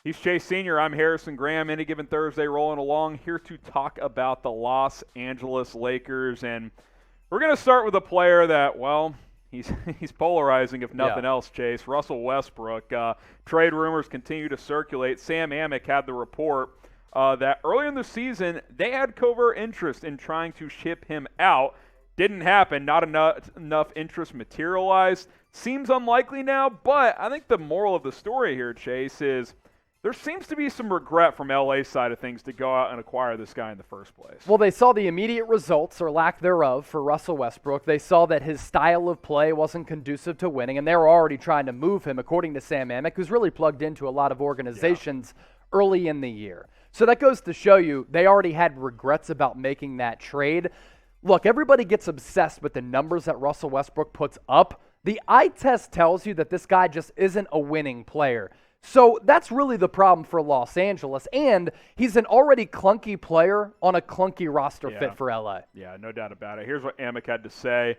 He's Chase Sr. I'm Harrison Graham. Any given Thursday, rolling along here to talk about the Los Angeles Lakers. And we're going to start with a player that, well, he's polarizing, if nothing else, Chase. Russell Westbrook. Trade rumors continue to circulate. Sam Amick had the report that earlier in the season, they had covert interest in trying to ship him out. Didn't happen. Not enough interest materialized. Seems unlikely now, but I think the moral of the story here, Chase, is there seems to be some regret from LA's side of things to go out and acquire this guy in the first place. Well, they saw the immediate results, or lack thereof, for Russell Westbrook. They saw that his style of play wasn't conducive to winning, and they were already trying to move him, according to Sam Amick, who's really plugged into a lot of organizations early in the year. So that goes to show you they already had regrets about making that trade. Look, everybody gets obsessed with the numbers that Russell Westbrook puts up. The eye test tells you that this guy just isn't a winning player. So that's really the problem for Los Angeles, and he's an already clunky player on a clunky roster fit for LA. Yeah, no doubt about it. Here's what Amick had to say.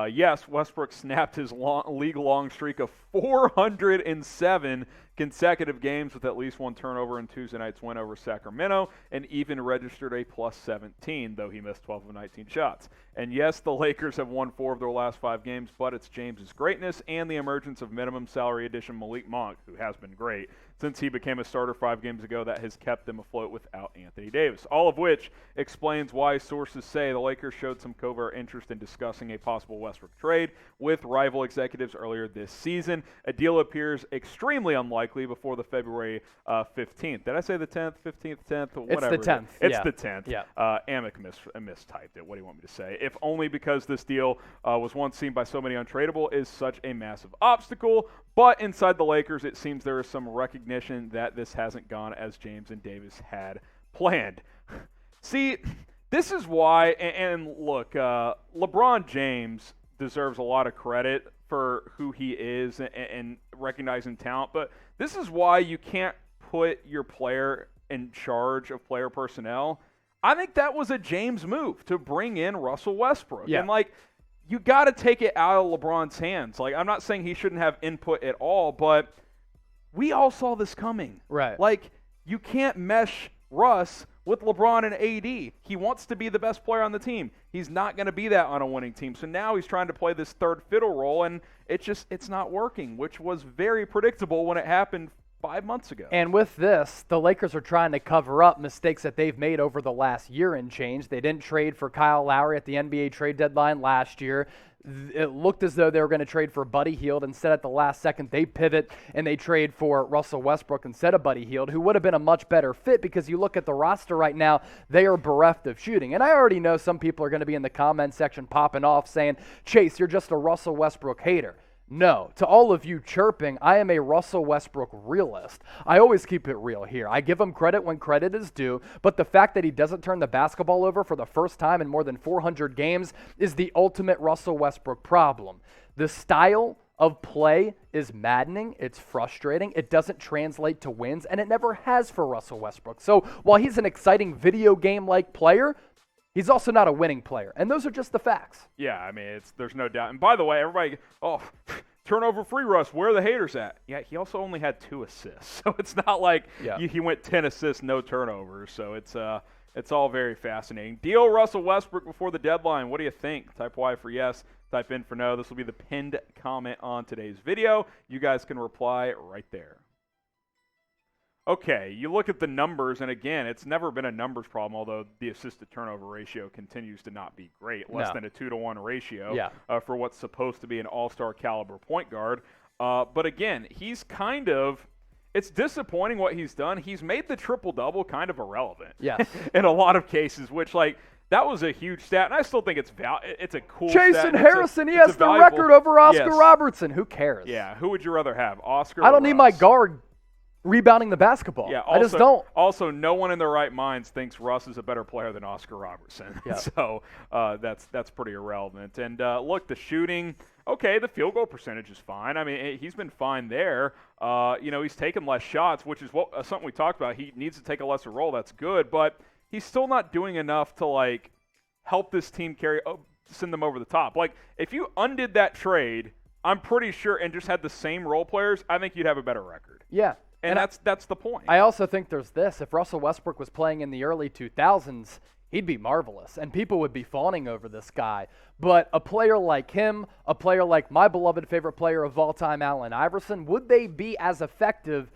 Yes, Westbrook snapped his league-long streak of 407 consecutive games with at least one turnover in Tuesday night's win over Sacramento, and even registered a plus 17, though he missed 12 of 19 shots. And yes, the Lakers have won 4 of their last 5 games, but it's James's greatness and the emergence of minimum salary addition Malik Monk, who has been great since he became a starter 5 games ago, that has kept them afloat without Anthony Davis. All of which explains why sources say the Lakers showed some covert interest in discussing a possible Westbrook trade with rival executives earlier this season. A deal appears extremely unlikely before the February 15th. Did I say the 10th, 15th, 10th? Whatever. It's the 10th. It's the 10th. Yeah. Amick mistyped it. What do you want me to say? If only because this deal was once seen by so many untradeable is such a massive obstacle. But inside the Lakers, it seems there is some recognition that this hasn't gone as James and Davis had planned. See, this is why, and look, LeBron James deserves a lot of credit for who he is and recognizing talent, but this is why you can't put your player in charge of player personnel. I think that was a James move to bring in Russell Westbrook. Yeah. And, you got to take it out of LeBron's hands. I'm not saying he shouldn't have input at all, but we all saw this coming. Right. You can't mesh Russ with LeBron and AD. He wants to be the best player on the team. He's not going to be that on a winning team. So now he's trying to play this third fiddle role, and it's not working, which was very predictable when it happened 5 months ago. And with this, the Lakers are trying to cover up mistakes that they've made over the last year and change. They didn't trade for Kyle Lowry at the NBA trade deadline last year. It looked as though they were going to trade for Buddy Hield. Instead, at the last second, they pivot and they trade for Russell Westbrook instead of Buddy Hield, who would have been a much better fit because you look at the roster right now, they are bereft of shooting. And I already know some people are going to be in the comment section popping off saying, Chase, you're just a Russell Westbrook hater. No, to all of you chirping, I am a Russell Westbrook realist. I always keep it real here. I give him credit when credit is due, but the fact that he doesn't turn the basketball over for the first time in more than 400 games is the ultimate Russell Westbrook problem. The style of play is maddening. It's frustrating. It doesn't translate to wins, and it never has for Russell Westbrook. So while he's an exciting video game-like player, he's also not a winning player, and those are just the facts. Yeah, there's no doubt. And by the way, everybody, turnover-free Russ, where are the haters at? Yeah, he also only had 2 assists, so it's not like he went 10 assists, no turnovers. So it's all very fascinating. Deal Russell Westbrook before the deadline. What do you think? Type Y for yes, type in for no. This will be the pinned comment on today's video. You guys can reply right there. Okay, you look at the numbers, and again, it's never been a numbers problem, although the assist-to-turnover ratio continues to not be great, less than a 2-to-1 ratio for what's supposed to be an all-star caliber point guard. But again, he's it's disappointing what he's done. He's made the triple-double kind of irrelevant in a lot of cases, which, that was a huge stat, and I still think it's a cool stat. Jason Harrison, he has the record over Oscar Robertson. Who cares? Yeah, who would you rather have, Oscar or I don't need my Russ? guard rebounding the basketball. Yeah, I just don't. Also, no one in their right minds thinks Russ is a better player than Oscar Robertson. Yeah. So that's pretty irrelevant. And look, the shooting, okay, the field goal percentage is fine. He's been fine there. He's taken less shots, which is something we talked about. He needs to take a lesser role. That's good, but he's still not doing enough to help this team send them over the top. If you undid that trade, I'm pretty sure, and just had the same role players, I think you'd have a better record. Yeah. And that's the point. I also think there's this. If Russell Westbrook was playing in the early 2000s, he'd be marvelous, and people would be fawning over this guy. But a player like him, a player like my beloved favorite player of all time, Allen Iverson, would they be as effective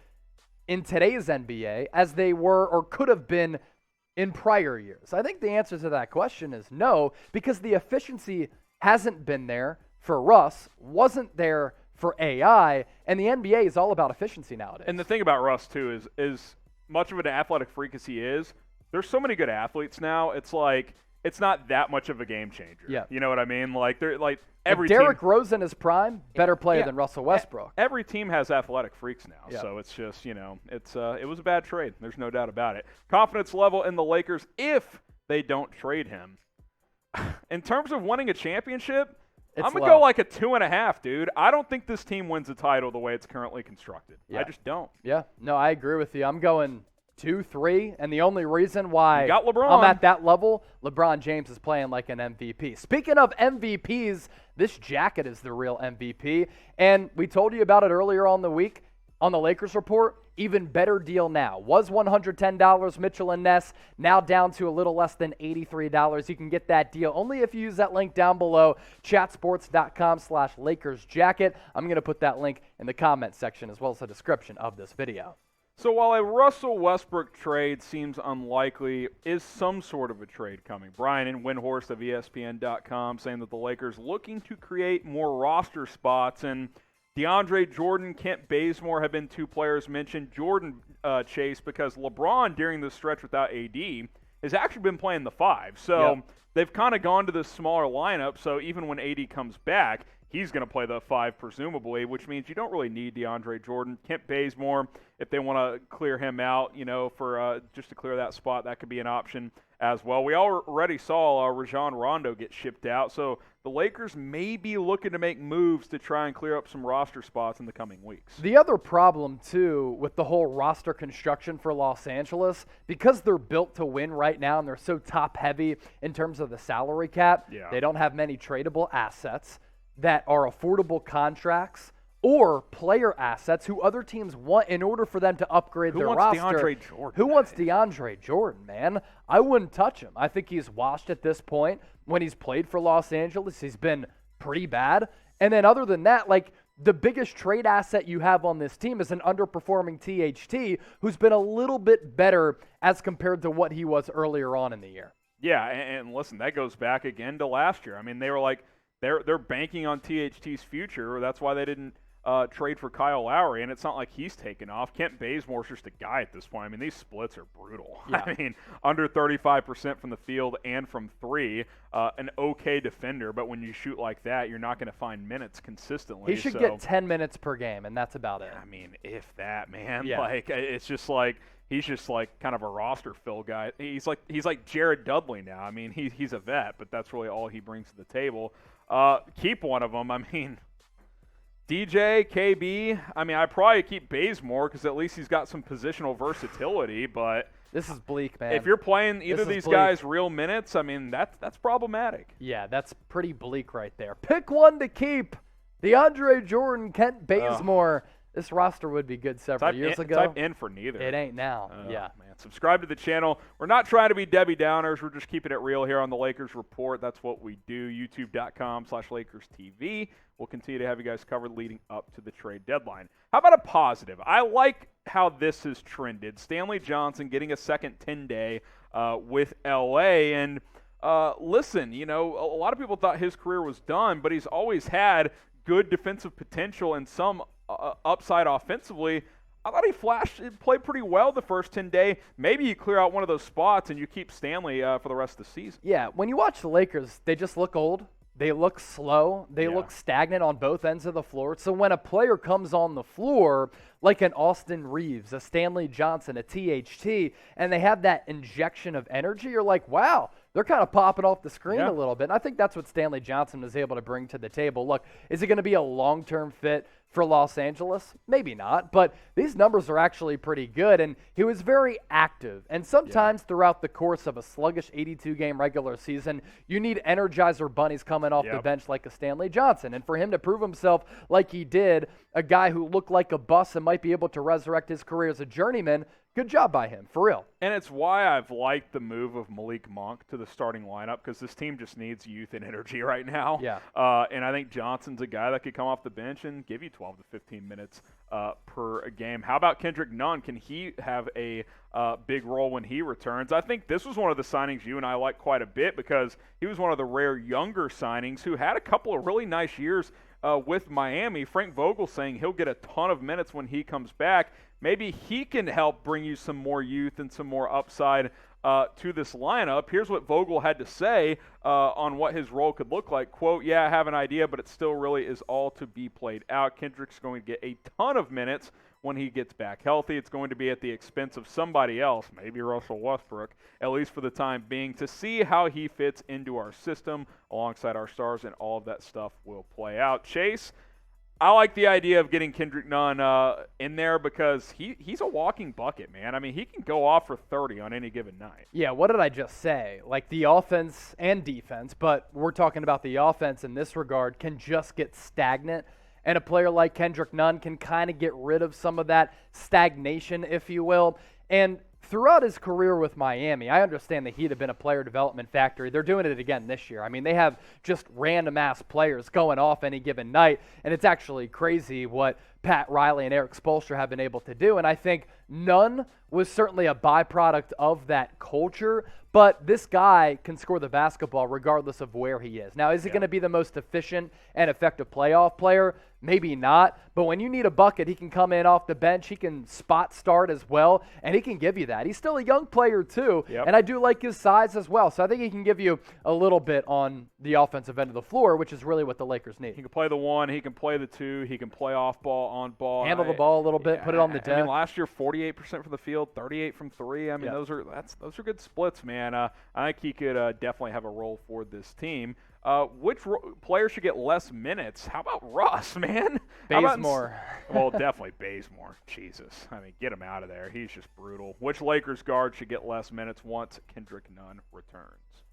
in today's NBA as they were or could have been in prior years? I think the answer to that question is no, because the efficiency hasn't been there for Russ, wasn't there for AI, and the NBA is all about efficiency nowadays. And the thing about Russ, too, is much of an athletic freak as he is, there's so many good athletes now, it's like it's not that much of a game changer. Yeah. You know what I mean? Like they're like every Derrick team, Rose in his prime, better player than Russell Westbrook. Every team has athletic freaks now, Yeah. so it's just, it was a bad trade. There's no doubt about it. Confidence level in the Lakers if they don't trade him. In terms of winning a championship, I'm going to go like a 2.5, dude. I don't think this team wins a title the way it's currently constructed. Yeah. I just don't. Yeah, no, I agree with you. I'm going 2, 3, and the only reason why You got LeBron. I'm at that level, LeBron James is playing like an MVP. Speaking of MVPs, this jacket is the real MVP, and we told you about it earlier on the week on the Lakers Report. Even better deal now. Was $110, Mitchell and Ness, now down to a little less than $83. You can get that deal only if you use that link down below, chatsports.com/Lakers jacket. I'm going to put that link in the comment section as well as the description of this video. So while a Russell Westbrook trade seems unlikely, is some sort of a trade coming? Brian and Windhorst of ESPN.com saying that the Lakers looking to create more roster spots, and DeAndre Jordan, Kent Bazemore have been two players mentioned. Jordan Chase, because LeBron during this stretch without AD has actually been playing the 5. So they've kind of gone to this smaller lineup. So even when AD comes back, he's going to play the 5 presumably, which means you don't really need DeAndre Jordan. Kent Bazemore, if they want to clear him out, for just to clear that spot, that could be an option as well. We already saw Rajon Rondo get shipped out, so the Lakers may be looking to make moves to try and clear up some roster spots in the coming weeks. The other problem, too, with the whole roster construction for Los Angeles, because they're built to win right now and they're so top-heavy in terms of the salary cap, they don't have many tradable assets that are affordable contracts or player assets who other teams want in order for them to upgrade their roster. DeAndre Jordan? Who wants DeAndre Jordan, man? I wouldn't touch him. I think he's washed at this point. When he's played for Los Angeles, he's been pretty bad. And then other than that, like, the biggest trade asset you have on this team is an underperforming THT who's been a little bit better as compared to what he was earlier on in the year. Yeah, and listen, that goes back again to last year. I mean, they were like, they're banking on THT's future. That's why they didn't trade for Kyle Lowry, and it's not like he's taken off. Kent Bazemore's just a guy at this point. I mean, these splits are brutal. Yeah. I mean, under 35% from the field and from 3, an okay defender, but when you shoot like that, you're not going to find minutes consistently. He should get 10 minutes per game, and that's about it. I mean, if that, man. Yeah. Like, it's just like, he's just like kind of a roster fill guy. He's like Jared Dudley now. I mean, he's a vet, but that's really all he brings to the table. Keep one of them. I mean, DJ, KB, I mean, I'd probably keep Bazemore because at least he's got some positional versatility, but this is bleak, man. if you're playing either of these guys real minutes, I mean, that's problematic. Yeah, that's pretty bleak right there. Pick one to keep. DeAndre Jordan, Kent Bazemore. This roster would be good several years ago. Type in for neither. It ain't now. Yeah. Man. Subscribe to the channel. We're not trying to be Debbie Downers. We're just keeping it real here on the Lakers Report. That's what we do. YouTube.com/LakersTV. We'll continue to have you guys covered leading up to the trade deadline. How about a positive? I like how this has trended. Stanley Johnson getting a second 10-day with L.A. And listen, a lot of people thought his career was done, but he's always had good defensive potential and some upside offensively. I thought he played pretty well the first 10-day. Maybe you clear out one of those spots and you keep Stanley for the rest of the season. Yeah, when you watch the Lakers, they just look old. They look slow. They look stagnant on both ends of the floor. So when a player comes on the floor, like an Austin Reeves, a Stanley Johnson, a THT, and they have that injection of energy, you're like, wow, they're kind of popping off the screen a little bit. And I think that's what Stanley Johnson was able to bring to the table. Look, is it going to be a long-term fit for Los Angeles? Maybe not, but these numbers are actually pretty good, and he was very active. And sometimes throughout the course of a sluggish 82-game regular season, you need Energizer bunnies coming off the bench like a Stanley Johnson. And for him to prove himself like he did, a guy who looked like a bust and might be able to resurrect his career as a journeyman, good job by him, for real. And it's why I've liked the move of Malik Monk to the starting lineup, because this team just needs youth and energy right now. Yeah. And I think Johnson's a guy that could come off the bench and give you 12 to 15 minutes per game. How about Kendrick Nunn? Can he have a big role when he returns? I think this was one of the signings you and I like quite a bit, because he was one of the rare younger signings who had a couple of really nice years with Miami. Frank Vogel saying he'll get a ton of minutes when he comes back. Maybe he can help bring you some more youth and some more upside to this lineup. Here's what Vogel had to say on what his role could look like. Quote, I have an idea, but it still really is all to be played out. Kendrick's going to get a ton of minutes when he gets back healthy. It's going to be at the expense of somebody else, maybe Russell Westbrook, at least for the time being, to see how he fits into our system alongside our stars, and all of that stuff will play out. Chase, I like the idea of getting Kendrick Nunn in there, because he's a walking bucket, man. I mean, he can go off for 30 on any given night. Yeah, what did I just say? Like, the offense and defense, but we're talking about the offense in this regard, can just get stagnant. And a player like Kendrick Nunn can kind of get rid of some of that stagnation, if you will. And throughout his career with Miami, I understand the Heat have been a player development factory. They're doing it again this year. I mean, they have just random-ass players going off any given night, and it's actually crazy what Pat Riley and Eric Spoelstra have been able to do. And I think Nunn was certainly a byproduct of that culture, but this guy can score the basketball regardless of where he is. Now, is he going to be the most efficient and effective playoff player? Maybe not, but when you need a bucket, he can come in off the bench. He can spot start as well, and he can give you that. He's still a young player too, and I do like his size as well. So I think he can give you a little bit on the offensive end of the floor, which is really what the Lakers need. He can play the one, he can play the two, he can play off ball, on ball. Handle the ball a little bit, put it on the deck. I mean, last year, 48% from the field, 38 from three. I mean, those are good splits, man. I think he could definitely have a role for this team. Which player should get less minutes? How about Russ, man? Bazemore. Well, definitely Bazemore. Jesus. I mean, get him out of there. He's just brutal. Which Lakers guard should get less minutes once Kendrick Nunn returns?